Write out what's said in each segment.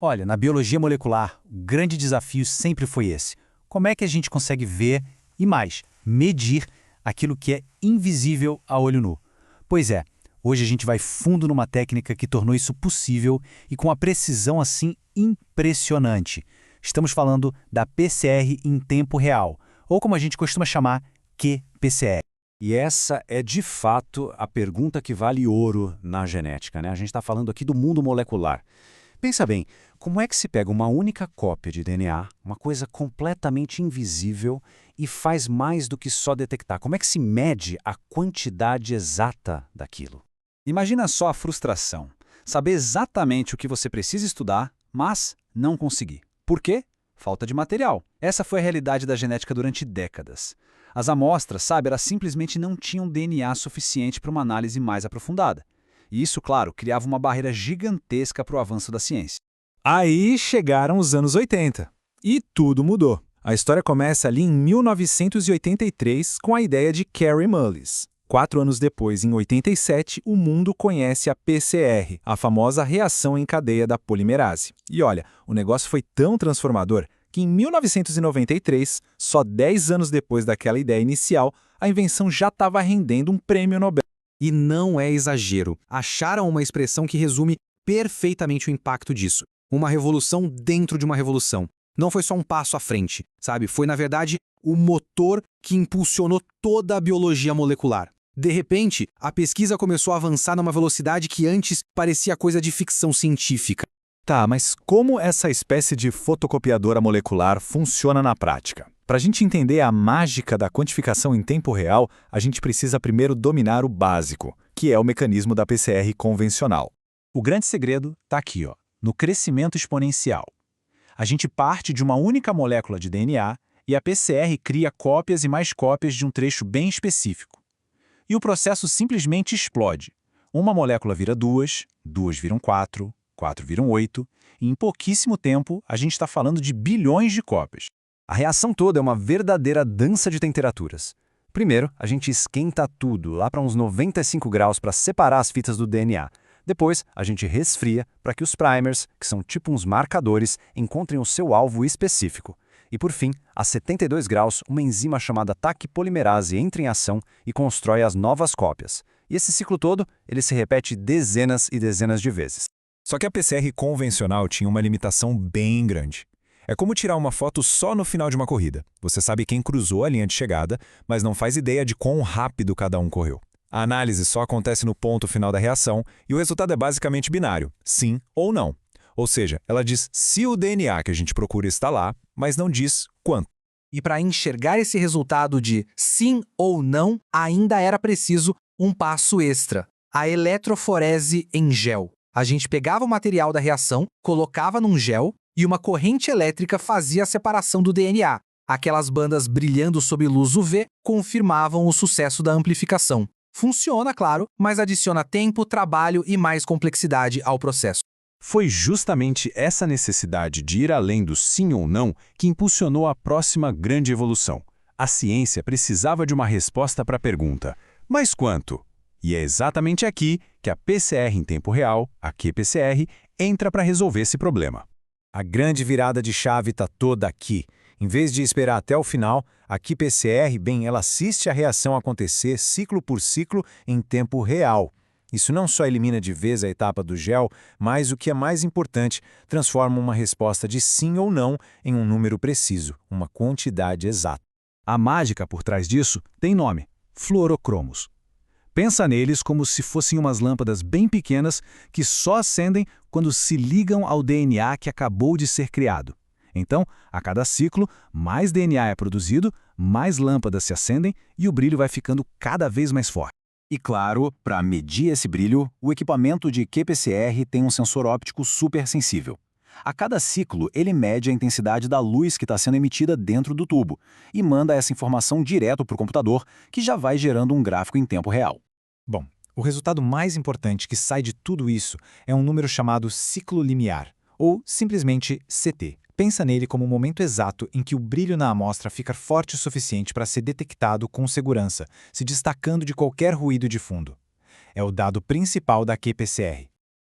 Olha, na biologia molecular, o grande desafio sempre foi esse. Como é que a gente consegue ver e mais, medir aquilo que é invisível a olho nu? Pois é, hoje a gente vai fundo numa técnica que tornou isso possível e com uma precisão assim impressionante. Estamos falando da PCR em tempo real, ou como a gente costuma chamar, qPCR. E essa é, de fato, a pergunta que vale ouro na genética, né? A gente está falando aqui do mundo molecular. Pensa bem, como é que se pega uma única cópia de DNA, uma coisa completamente invisível, e faz mais do que só detectar? Como é que se mede a quantidade exata daquilo? Imagina só a frustração. Saber exatamente o que você precisa estudar, mas não conseguir. Por quê? Falta de material. Essa foi a realidade da genética durante décadas. As amostras, sabe, elas simplesmente não tinham DNA suficiente para uma análise mais aprofundada. E isso, claro, criava uma barreira gigantesca para o avanço da ciência. Aí chegaram os anos 80 e tudo mudou. A história começa ali em 1983 com a ideia de Kary Mullis. 4 anos depois, em 87, o mundo conhece a PCR, a famosa reação em cadeia da polimerase. E olha, o negócio foi tão transformador que em 1993, só 10 anos depois daquela ideia inicial, a invenção já estava rendendo um prêmio Nobel. E não é exagero. Acharam uma expressão que resume perfeitamente o impacto disso. Uma revolução dentro de uma revolução. Não foi só um passo à frente, sabe? Foi, na verdade, o motor que impulsionou toda a biologia molecular. De repente, a pesquisa começou a avançar numa velocidade que antes parecia coisa de ficção científica. Tá, mas como essa espécie de fotocopiadora molecular funciona na prática? Para a gente entender a mágica da quantificação em tempo real, a gente precisa primeiro dominar o básico, que é o mecanismo da PCR convencional. O grande segredo está aqui, ó, no crescimento exponencial. A gente parte de uma única molécula de DNA e a PCR cria cópias e mais cópias de um trecho bem específico. E o processo simplesmente explode. Uma molécula vira duas, duas viram quatro, quatro viram 8, e em pouquíssimo tempo a gente está falando de bilhões de cópias. A reação toda é uma verdadeira dança de temperaturas. Primeiro, a gente esquenta tudo lá para uns 95 graus para separar as fitas do DNA. Depois, a gente resfria para que os primers, que são tipo uns marcadores, encontrem o seu alvo específico. E por fim, a 72 graus, uma enzima chamada Taq polimerase entra em ação e constrói as novas cópias. E esse ciclo todo, ele se repete dezenas e dezenas de vezes. Só que a PCR convencional tinha uma limitação bem grande. É como tirar uma foto só no final de uma corrida. Você sabe quem cruzou a linha de chegada, mas não faz ideia de quão rápido cada um correu. A análise só acontece no ponto final da reação e o resultado é basicamente binário, sim ou não. Ou seja, ela diz se o DNA que a gente procura está lá, mas não diz quanto. E para enxergar esse resultado de sim ou não, ainda era preciso um passo extra: a eletroforese em gel. A gente pegava o material da reação, colocava num gel e uma corrente elétrica fazia a separação do DNA. Aquelas bandas brilhando sob luz UV confirmavam o sucesso da amplificação. Funciona, claro, mas adiciona tempo, trabalho e mais complexidade ao processo. Foi justamente essa necessidade de ir além do sim ou não que impulsionou a próxima grande evolução. A ciência precisava de uma resposta para a pergunta: mas quanto? E é exatamente aqui que a PCR em tempo real, a qPCR, entra para resolver esse problema. A grande virada de chave está toda aqui. Em vez de esperar até o final, a qPCR, bem, ela assiste a reação acontecer ciclo por ciclo em tempo real. Isso não só elimina de vez a etapa do gel, mas o que é mais importante, transforma uma resposta de sim ou não em um número preciso, uma quantidade exata. A mágica por trás disso tem nome: fluorocromos. Pensa neles como se fossem umas lâmpadas bem pequenas que só acendem quando se ligam ao DNA que acabou de ser criado. Então, a cada ciclo, mais DNA é produzido, mais lâmpadas se acendem e o brilho vai ficando cada vez mais forte. E claro, para medir esse brilho, o equipamento de qPCR tem um sensor óptico super sensível. A cada ciclo, ele mede a intensidade da luz que está sendo emitida dentro do tubo e manda essa informação direto para o computador, que já vai gerando um gráfico em tempo real. Bom, o resultado mais importante que sai de tudo isso é um número chamado ciclo limiar, ou simplesmente CT. Pensa nele como o momento exato em que o brilho na amostra fica forte o suficiente para ser detectado com segurança, se destacando de qualquer ruído de fundo. É o dado principal da qPCR.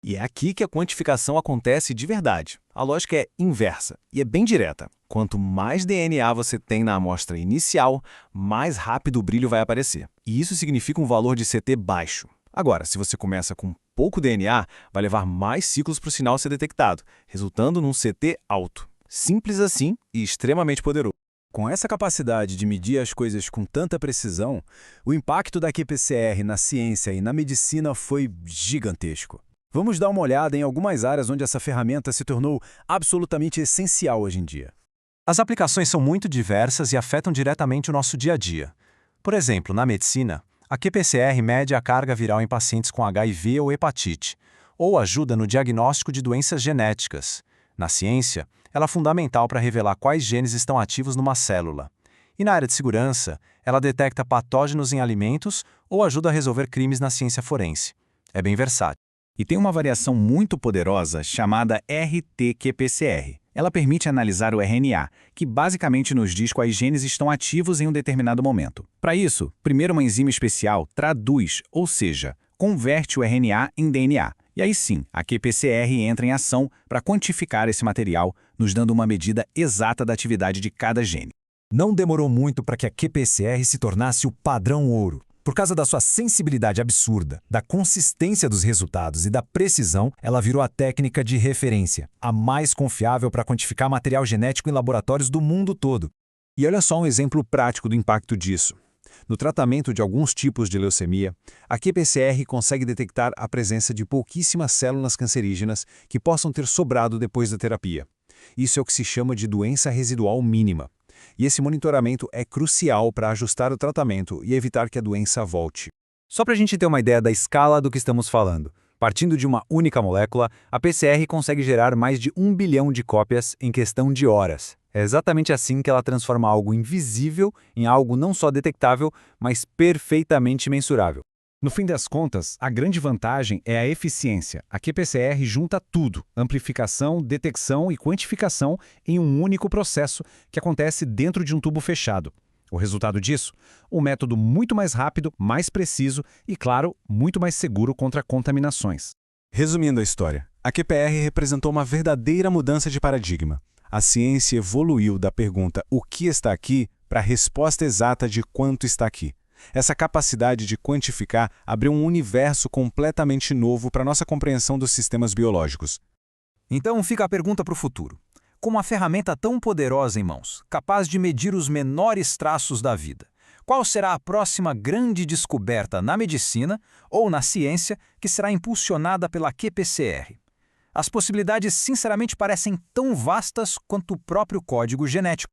E é aqui que a quantificação acontece de verdade. A lógica é inversa e é bem direta. Quanto mais DNA você tem na amostra inicial, mais rápido o brilho vai aparecer. E isso significa um valor de CT baixo. Agora, se você começa com pouco DNA, vai levar mais ciclos para o sinal ser detectado, resultando num CT alto. Simples assim e extremamente poderoso. Com essa capacidade de medir as coisas com tanta precisão, o impacto da qPCR na ciência e na medicina foi gigantesco. Vamos dar uma olhada em algumas áreas onde essa ferramenta se tornou absolutamente essencial hoje em dia. As aplicações são muito diversas e afetam diretamente o nosso dia a dia. Por exemplo, na medicina, a qPCR mede a carga viral em pacientes com HIV ou hepatite, ou ajuda no diagnóstico de doenças genéticas. Na ciência, ela é fundamental para revelar quais genes estão ativos numa célula. E na área de segurança, ela detecta patógenos em alimentos ou ajuda a resolver crimes na ciência forense. É bem versátil. E tem uma variação muito poderosa chamada RT-qPCR. Ela permite analisar o RNA, que basicamente nos diz quais genes estão ativos em um determinado momento. Para isso, primeiro uma enzima especial traduz, ou seja, converte o RNA em DNA. E aí sim, a qPCR entra em ação para quantificar esse material, nos dando uma medida exata da atividade de cada gene. Não demorou muito para que a qPCR se tornasse o padrão ouro. Por causa da sua sensibilidade absurda, da consistência dos resultados e da precisão, ela virou a técnica de referência, a mais confiável para quantificar material genético em laboratórios do mundo todo. E olha só um exemplo prático do impacto disso. No tratamento de alguns tipos de leucemia, a qPCR consegue detectar a presença de pouquíssimas células cancerígenas que possam ter sobrado depois da terapia. Isso é o que se chama de doença residual mínima. E esse monitoramento é crucial para ajustar o tratamento e evitar que a doença volte. Só para a gente ter uma ideia da escala do que estamos falando. Partindo de uma única molécula, a PCR consegue gerar mais de 1 bilhão de cópias em questão de horas. É exatamente assim que ela transforma algo invisível em algo não só detectável, mas perfeitamente mensurável. No fim das contas, a grande vantagem é a eficiência. A qPCR junta tudo, amplificação, detecção e quantificação em um único processo que acontece dentro de um tubo fechado. O resultado disso? Um método muito mais rápido, mais preciso e, claro, muito mais seguro contra contaminações. Resumindo a história, a qPR representou uma verdadeira mudança de paradigma. A ciência evoluiu da pergunta "o que está aqui?" para a resposta exata de "quanto está aqui?". Essa capacidade de quantificar abriu um universo completamente novo para nossa compreensão dos sistemas biológicos. Então fica a pergunta para o futuro. Com uma ferramenta tão poderosa em mãos, capaz de medir os menores traços da vida, qual será a próxima grande descoberta na medicina ou na ciência que será impulsionada pela qPCR? As possibilidades sinceramente parecem tão vastas quanto o próprio código genético.